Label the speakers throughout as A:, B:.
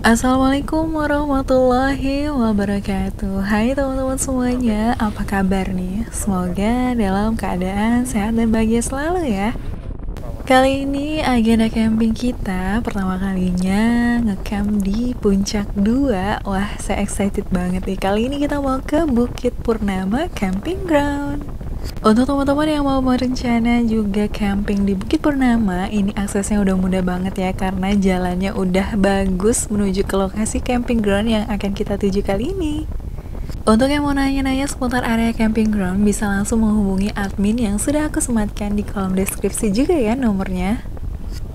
A: Assalamualaikum warahmatullahi wabarakatuh. Hai teman-teman semuanya, apa kabar nih? Semoga dalam keadaan sehat dan bahagia selalu ya. Kali ini agenda camping kita pertama kalinya ngecamp di Puncak 2. Wah, saya excited banget nih. Kali ini kita mau ke Bukit Purnama Camping Ground. Untuk teman-teman yang mau berencana juga camping di Bukit Purnama, ini aksesnya udah mudah banget ya karena jalannya udah bagus menuju ke lokasi camping ground yang akan kita tuju kali ini. Untuk yang mau nanya-nanya seputar area camping ground, bisa langsung menghubungi admin yang sudah aku sematkan di kolom deskripsi juga ya nomornya.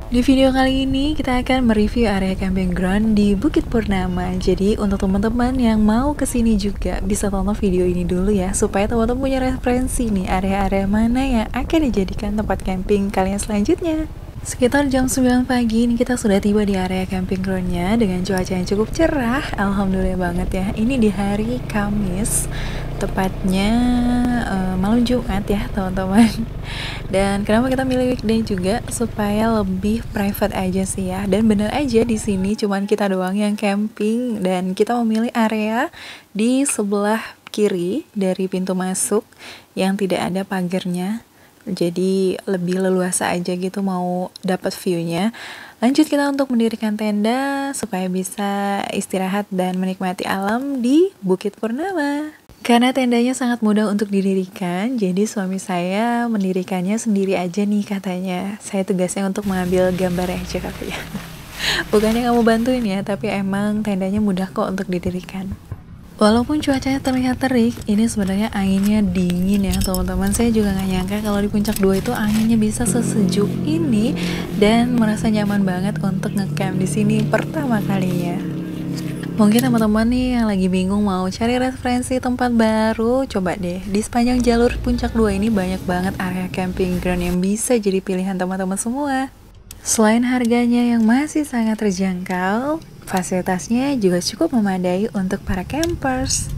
A: Di video kali ini kita akan mereview area camping ground di Bukit Purnama. Jadi untuk teman-teman yang mau kesini juga bisa tonton video ini dulu ya, supaya teman-teman punya referensi nih area-area mana yang akan dijadikan tempat camping kalian selanjutnya. Sekitar jam 9 pagi ini kita sudah tiba di area camping groundnya dengan cuaca yang cukup cerah. Alhamdulillah banget ya. Ini di hari Kamis, tepatnya malam Jumat ya teman-teman. Dan kenapa kita milih weekday juga supaya lebih private aja sih ya. Dan bener aja di sini cuman kita doang yang camping dan kita memilih area di sebelah kiri dari pintu masuk yang tidak ada pagarnya. Jadi lebih leluasa aja gitu mau dapat view-nya. Lanjut kita untuk mendirikan tenda supaya bisa istirahat dan menikmati alam di Bukit Purnama. Karena tendanya sangat mudah untuk didirikan, jadi suami saya mendirikannya sendiri aja nih katanya. Saya tugasnya untuk mengambil gambar aja katanya. Bukannya kamu bantuin ya, tapi emang tendanya mudah kok untuk didirikan. Walaupun cuacanya terlihat terik, ini sebenarnya anginnya dingin ya teman-teman. Saya juga gak nyangka kalau di Puncak 2 itu anginnya bisa sesejuk ini dan merasa nyaman banget untuk ngecamp di sini pertama kalinya. Mungkin teman-teman nih yang lagi bingung mau cari referensi tempat baru, coba deh di sepanjang jalur Puncak 2 ini banyak banget area camping ground yang bisa jadi pilihan teman-teman semua. Selain harganya yang masih sangat terjangkau, fasilitasnya juga cukup memadai untuk para campers.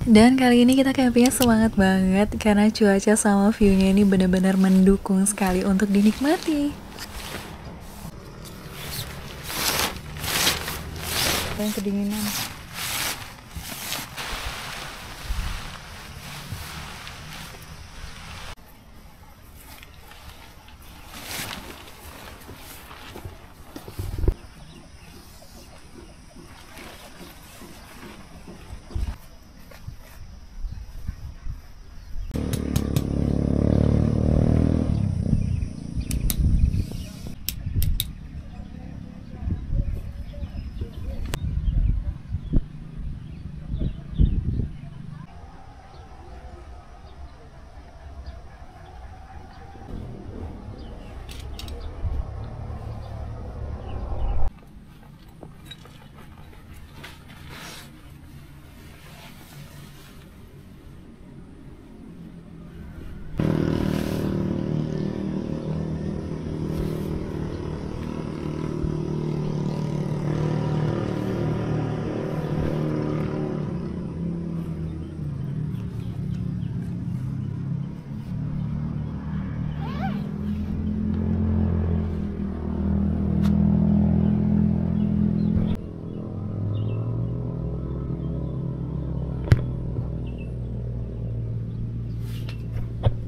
A: Dan kali ini kita campingnya semangat banget karena cuaca sama view-nya ini benar-benar mendukung sekali untuk dinikmati. Yang kedinginan.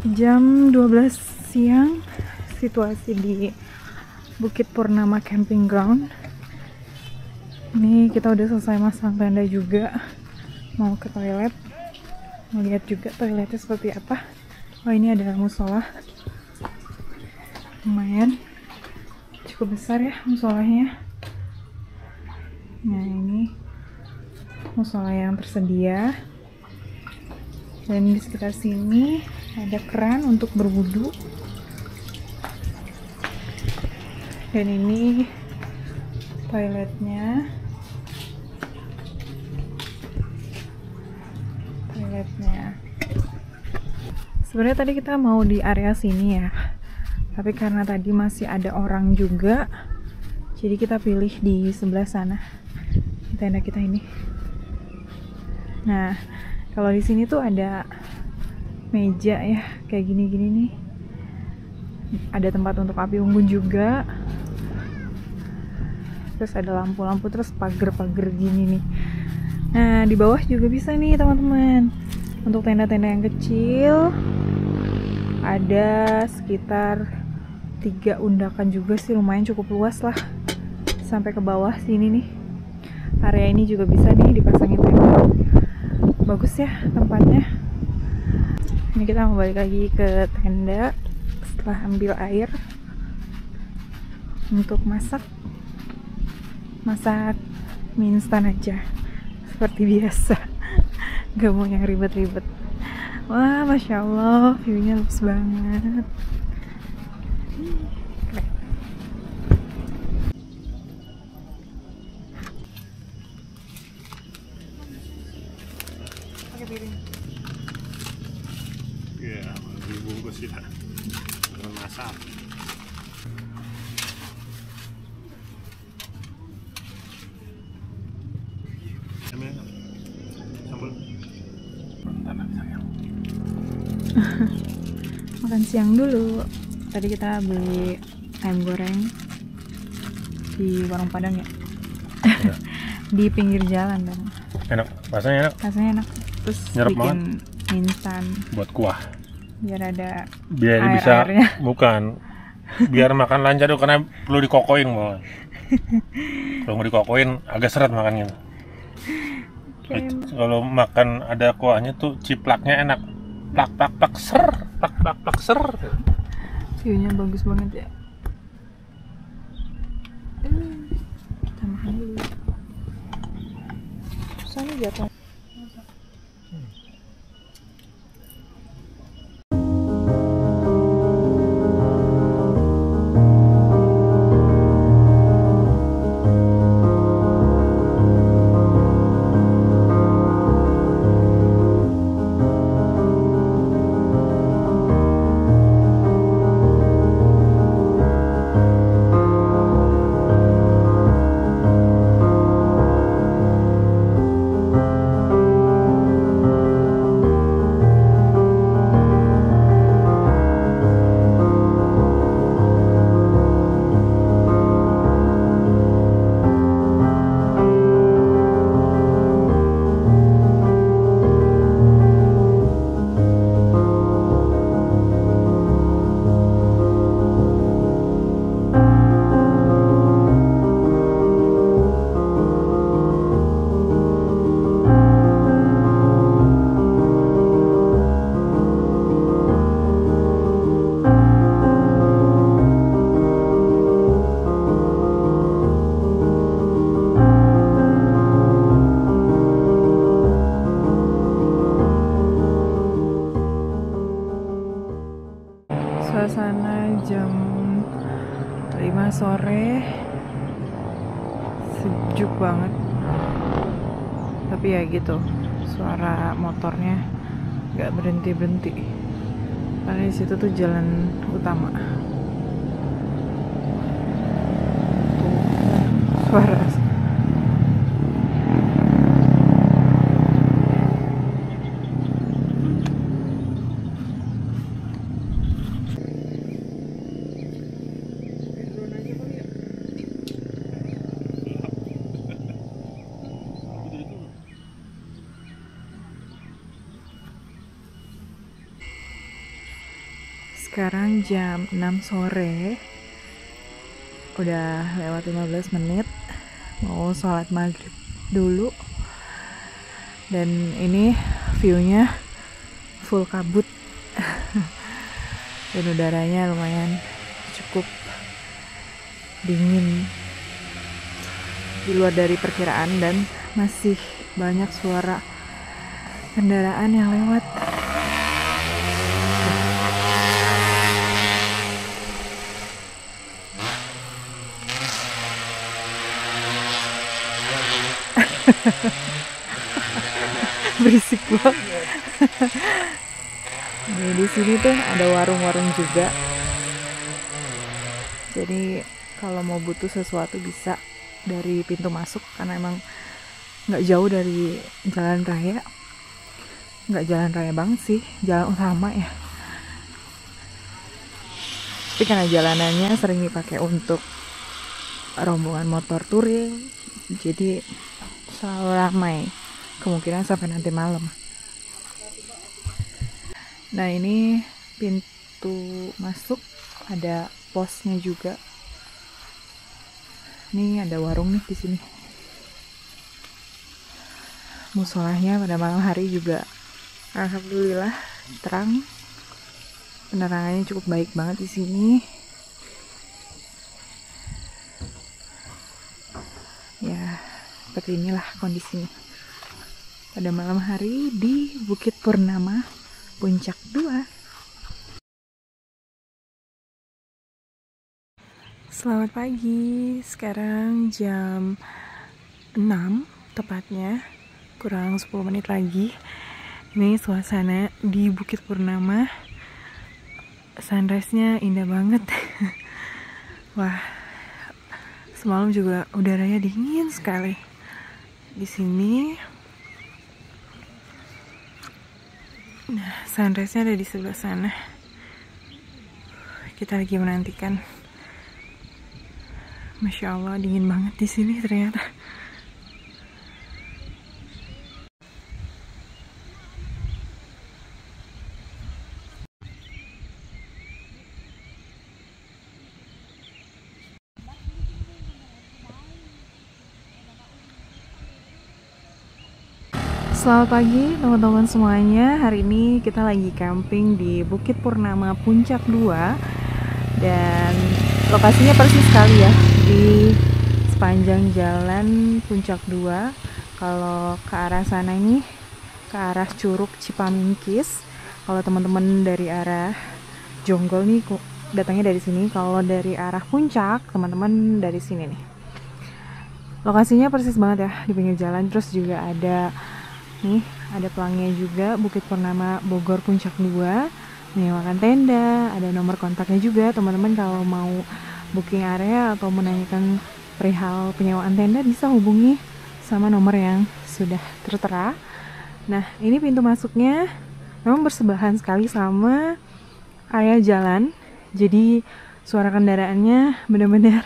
A: Jam 12 siang, situasi di Bukit Purnama Camping Ground. Ini kita udah selesai masang tenda juga, mau ke toilet, mau lihat juga toiletnya seperti apa. Oh, ini ada musola, lumayan cukup besar ya musolanya. Nah, ini musola yang tersedia. Dan di sekitar sini ada keran untuk berwudu. Dan ini toiletnya. Sebenarnya tadi kita mau di area sini ya, tapi karena tadi masih ada orang juga, jadi kita pilih di sebelah sana, tenda kita ini. Nah, kalau di sini tuh ada meja ya, kayak gini-gini nih. Ada tempat untuk api unggun juga. terus ada lampu-lampu, terus pagar-pagar gini nih. Nah di bawah juga bisa nih teman-teman, untuk tenda-tenda yang kecil ada sekitar 3 undakan juga sih, lumayan cukup luas lah sampai ke bawah sini nih. Area ini juga bisa nih dipasangin tenda, bagus ya tempatnya. Ini kita mau balik lagi ke tenda setelah ambil air untuk masak mie instan aja seperti biasa, gak mau yang ribet-ribet. Wah masya Allah, viewnya luas banget. Pakai piring.
B: Iya, dibungkus kita dengan masak. Sambal. Tanah sayang.
A: Makan siang dulu. Tadi kita beli ayam goreng di warung Padang ya.
B: Ya.
A: Di pinggir jalan dong.
B: Enak, rasanya enak.
A: Rasanya enak. Terus
B: Nyerep
A: bikin mie instan
B: buat kuah.
A: biar ada
B: Biar bisa bukan. Biar makan lancar tuh, karena perlu dikokoin mau. Kalau mau dikokoin agak seret makannya. Kalau makan ada kuahnya tuh ciplaknya enak. Plak plak plak ser, plak plak plak ser.
A: View-nya bagus banget ya. Kita makan dulu. Susah nih jatuh. Suasana jam 5 sore, sejuk banget, tapi ya gitu, suara motornya nggak berhenti karena di situ tuh jalan utama. Tuh, suara sekarang jam 6 sore, udah lewat 15 menit, mau sholat maghrib dulu. Dan ini viewnya full kabut dan udaranya lumayan cukup dingin, di luar dari perkiraan, dan masih banyak suara kendaraan yang lewat. Berisik banget. Nih, di sini tuh ada warung-warung juga. Jadi kalau mau butuh sesuatu bisa dari pintu masuk, karena emang nggak jauh dari jalan raya. Nggak jalan raya banget sih, jalan utama ya. Tapi karena jalanannya sering dipakai untuk rombongan motor touring, jadi selalu ramai, kemungkinan sampai nanti malam. Nah, ini pintu masuk, ada posnya juga. Ini ada warung nih di sini. Musolahnya pada malam hari juga alhamdulillah terang. Penerangannya cukup baik banget di sini. Ya, seperti inilah kondisinya pada malam hari di Bukit Purnama Puncak 2. Selamat pagi, sekarang jam 6 tepatnya, kurang 10 menit lagi. Ini suasana di Bukit Purnama. Sunrise-nya indah banget. Wah, semalam juga udaranya dingin sekali di sini. Nah, sunrise-nya ada di sebelah sana. Kita lagi menantikan. Masya Allah, dingin banget di sini ternyata. Selamat pagi teman-teman semuanya. Hari ini kita lagi camping di Bukit Purnama Puncak 2. Dan lokasinya persis sekali ya, di sepanjang jalan Puncak 2. Kalau ke arah sana ini, ke arah Curug Cipamingkis. Kalau teman-teman dari arah Jonggol nih, datangnya dari sini. Kalau dari arah Puncak, teman-teman dari sini nih. Lokasinya persis banget ya, di pinggir jalan. Terus juga ada nih, ada pelangnya juga, Bukit Purnama Bogor Puncak 2, menyewakan tenda, ada nomor kontaknya juga. Teman-teman kalau mau booking area atau menanyakan perihal penyewaan tenda bisa hubungi sama nomor yang sudah tertera. Nah, ini pintu masuknya memang bersebelahan sekali sama area jalan, jadi suara kendaraannya benar-benar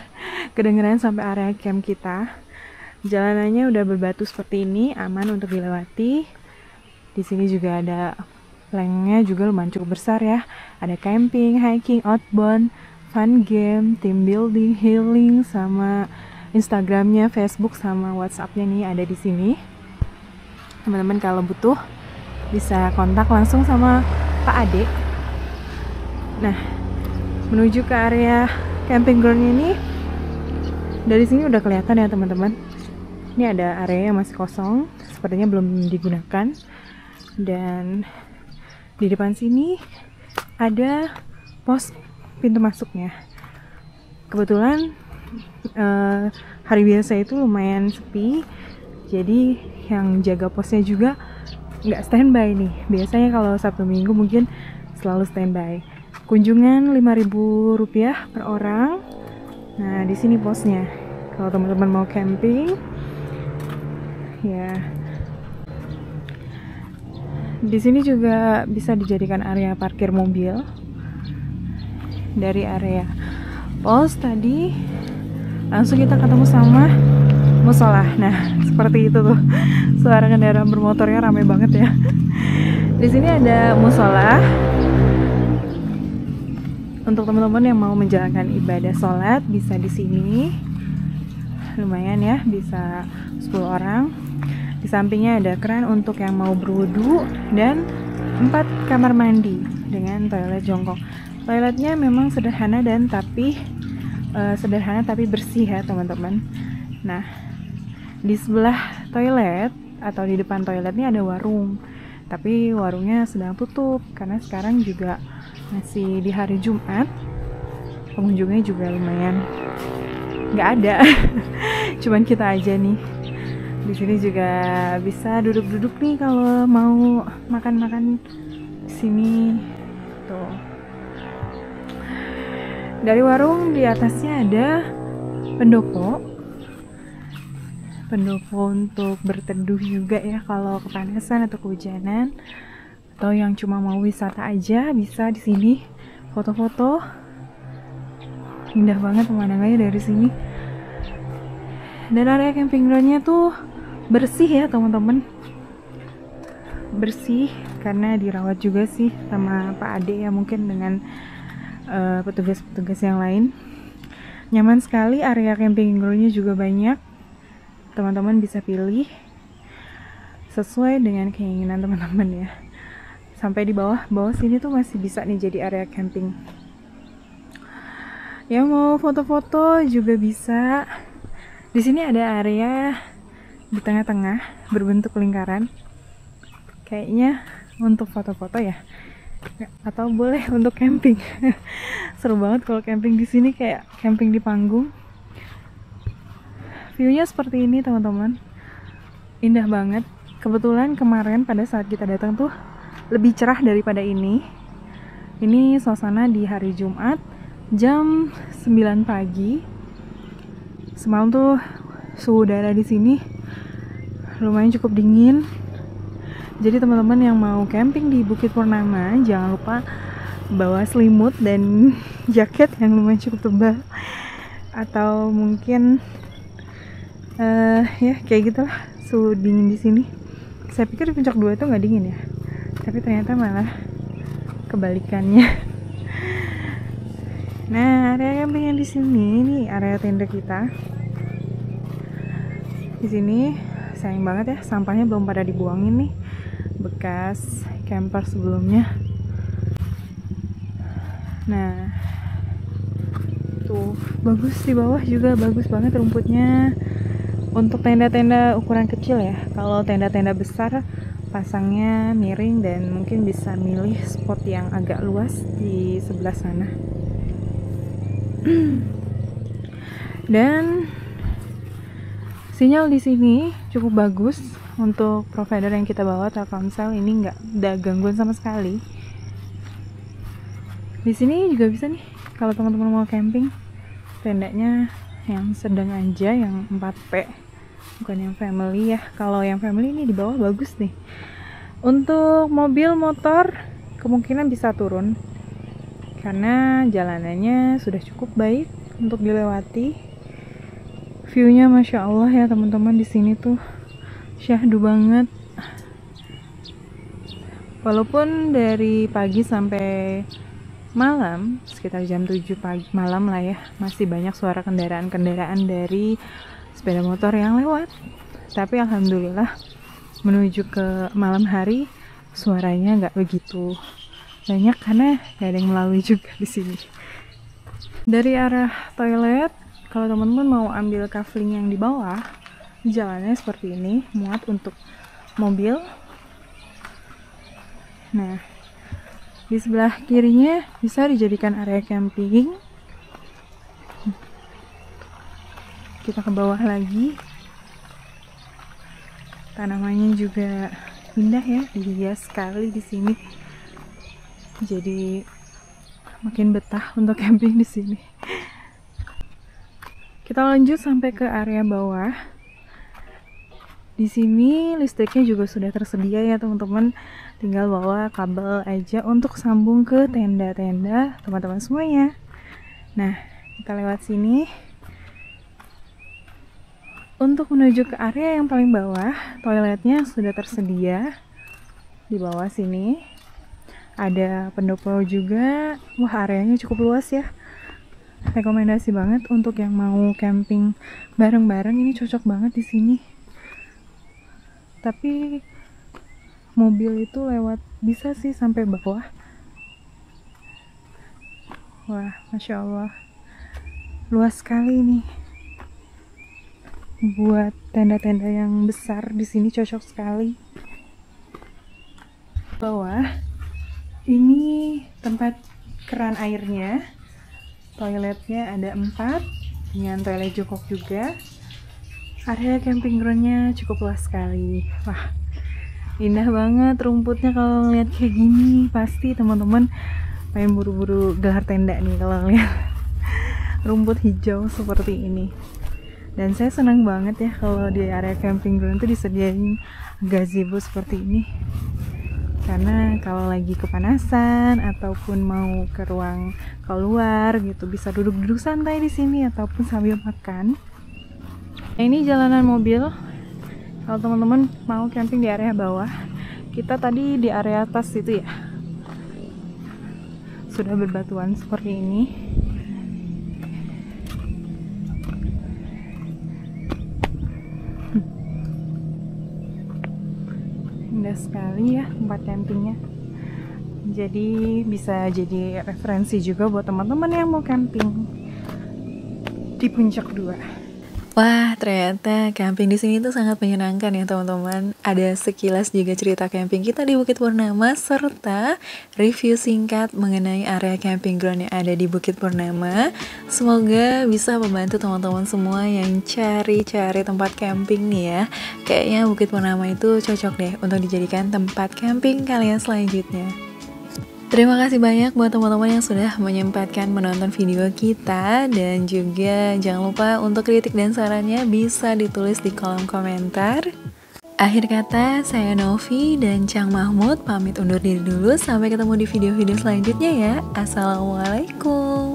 A: kedengeran sampai area camp kita. Jalanannya udah berbatu seperti ini, aman untuk dilewati. Di sini juga ada lengnya juga lumayan cukup besar ya. Ada camping, hiking, outbound, fun game, team building, healing, sama Instagramnya, Facebook, sama WhatsAppnya nih ada di sini. Teman-teman kalau butuh bisa kontak langsung sama Pak Ade. Nah, menuju ke area camping ground ini, dari sini udah kelihatan ya teman-teman. Ini ada area yang masih kosong, sepertinya belum digunakan. Dan di depan sini ada pos pintu masuknya. Kebetulan hari biasa itu lumayan sepi, jadi yang jaga posnya juga nggak standby nih. Biasanya kalau Sabtu Minggu mungkin selalu standby. Kunjungan Rp5.000 per orang. Nah, di sini posnya. Kalau teman-teman mau camping, ya, di sini juga bisa dijadikan area parkir mobil. Dari area pos tadi langsung kita ketemu sama musola. Nah, seperti itu tuh suara kendaraan bermotornya ramai banget ya. Di sini ada musola untuk teman-teman yang mau menjalankan ibadah sholat, bisa di sini. Lumayan ya, bisa 10 orang. Di sampingnya ada keran untuk yang mau berwudu dan 4 kamar mandi dengan toilet jongkok. Toiletnya memang sederhana tapi bersih ya teman-teman. Nah, di sebelah toilet atau di depan toiletnya ada warung. Tapi warungnya sedang tutup karena sekarang juga masih di hari Jumat. Pengunjungnya juga lumayan nggak ada. Cuman kita aja nih. Di sini juga bisa duduk-duduk nih kalau mau makan-makan di sini. Tuh. Dari warung di atasnya ada pendopo. Pendopo untuk berteduh juga ya kalau kepanasan atau kehujanan. Atau yang cuma mau wisata aja bisa di sini foto-foto. Indah banget pemandangannya dari sini. Dan area camping groundnya tuh bersih ya teman-teman, bersih karena dirawat juga sih sama Pak Ade ya, mungkin dengan petugas-petugas yang lain. Nyaman sekali, area camping groundnya juga banyak, teman-teman bisa pilih sesuai dengan keinginan teman-teman ya. Sampai di bawah sini tuh masih bisa nih jadi area camping. Yang mau foto-foto juga bisa. Di sini ada area di tengah-tengah berbentuk lingkaran. Kayaknya untuk foto-foto ya. Atau boleh untuk camping. Seru banget kalau camping di sini, kayak camping di panggung. View-nya seperti ini teman-teman. Indah banget. Kebetulan kemarin pada saat kita datang tuh lebih cerah daripada ini. Ini suasana di hari Jumat jam 9 pagi. Semalam tuh suhu udara di sini lumayan cukup dingin. Jadi teman-teman yang mau camping di Bukit Purnama jangan lupa bawa selimut dan jaket yang lumayan cukup tebal. Atau mungkin ya kayak gitulah suhu dingin di sini. Saya pikir di Puncak 2 itu nggak dingin ya, tapi ternyata malah kebalikannya. Nah, area camping yang di sini ini area tenda kita. Di sini sayang banget ya, sampahnya belum pada dibuangin nih, bekas camper sebelumnya. Nah, tuh bagus, di bawah juga bagus banget rumputnya. Untuk tenda-tenda ukuran kecil ya, kalau tenda-tenda besar pasangnya miring dan mungkin bisa milih spot yang agak luas di sebelah sana. Dan sinyal di sini cukup bagus untuk provider yang kita bawa, Telkomsel ini nggak ada gangguan sama sekali. Di sini juga bisa nih kalau teman-teman mau camping, tendanya yang sedang aja, yang 4P, bukan yang family ya. Kalau yang family ini di bawah bagus nih. Untuk mobil motor kemungkinan bisa turun karena jalanannya sudah cukup baik untuk dilewati. View-nya masya Allah ya teman-teman, di sini tuh syahdu banget. Walaupun dari pagi sampai malam, sekitar jam 7 pagi malam lah ya, masih banyak suara kendaraan-kendaraan dari sepeda motor yang lewat. Tapi alhamdulillah menuju ke malam hari suaranya nggak begitu banyak karena nggak ada yang melalui juga di sini. Dari arah toilet, kalau teman-teman mau ambil kafling yang di bawah, jalannya seperti ini, muat untuk mobil. Nah, di sebelah kirinya bisa dijadikan area camping. Kita ke bawah lagi. Tanamannya juga indah ya, dihias sekali di sini. Jadi makin betah untuk camping di sini. Kita lanjut sampai ke area bawah. Di sini listriknya juga sudah tersedia ya teman-teman. Tinggal bawa kabel aja untuk sambung ke tenda-tenda teman-teman semuanya. Nah, kita lewat sini. Untuk menuju ke area yang paling bawah, toiletnya sudah tersedia. Di bawah sini ada pendopo juga. Wah, areanya cukup luas ya. Rekomendasi banget untuk yang mau camping bareng-bareng, ini cocok banget di sini. Tapi mobil itu lewat bisa sih sampai bawah. Wah, masya Allah, luas sekali nih. Buat tenda-tenda yang besar di sini cocok sekali. Bawah ini tempat keran airnya. Toiletnya ada 4 dengan toilet jongkok juga. Area camping groundnya cukup luas sekali. Wah, indah banget rumputnya. Kalau ngeliat kayak gini pasti teman-teman pengen buru-buru gelar tenda nih kalau ngeliat rumput hijau seperti ini. Dan saya senang banget ya kalau di area camping ground itu disediain gazebo seperti ini. Karena kalau lagi kepanasan ataupun mau ke ruang keluar gitu, bisa duduk-duduk santai di sini ataupun sambil makan. Ini jalanan mobil. Kalau teman-teman mau camping di area bawah, kita tadi di area atas itu ya. Sudah berbatuan seperti ini. Indah sekali ya tempat campingnya. Jadi bisa jadi referensi juga buat teman-teman yang mau camping di Puncak 2. Wah, ternyata camping di sini tuh sangat menyenangkan ya teman-teman. Ada sekilas juga cerita camping kita di Bukit Purnama serta review singkat mengenai area camping ground yang ada di Bukit Purnama. Semoga bisa membantu teman-teman semua yang cari-cari tempat camping nih ya. Kayaknya Bukit Purnama itu cocok deh untuk dijadikan tempat camping kalian selanjutnya. Terima kasih banyak buat teman-teman yang sudah menyempatkan menonton video kita, dan juga jangan lupa untuk kritik dan sarannya bisa ditulis di kolom komentar. Akhir kata, saya Novi dan Cang Mahmud pamit undur diri dulu. Sampai ketemu di video-video selanjutnya ya. Assalamualaikum.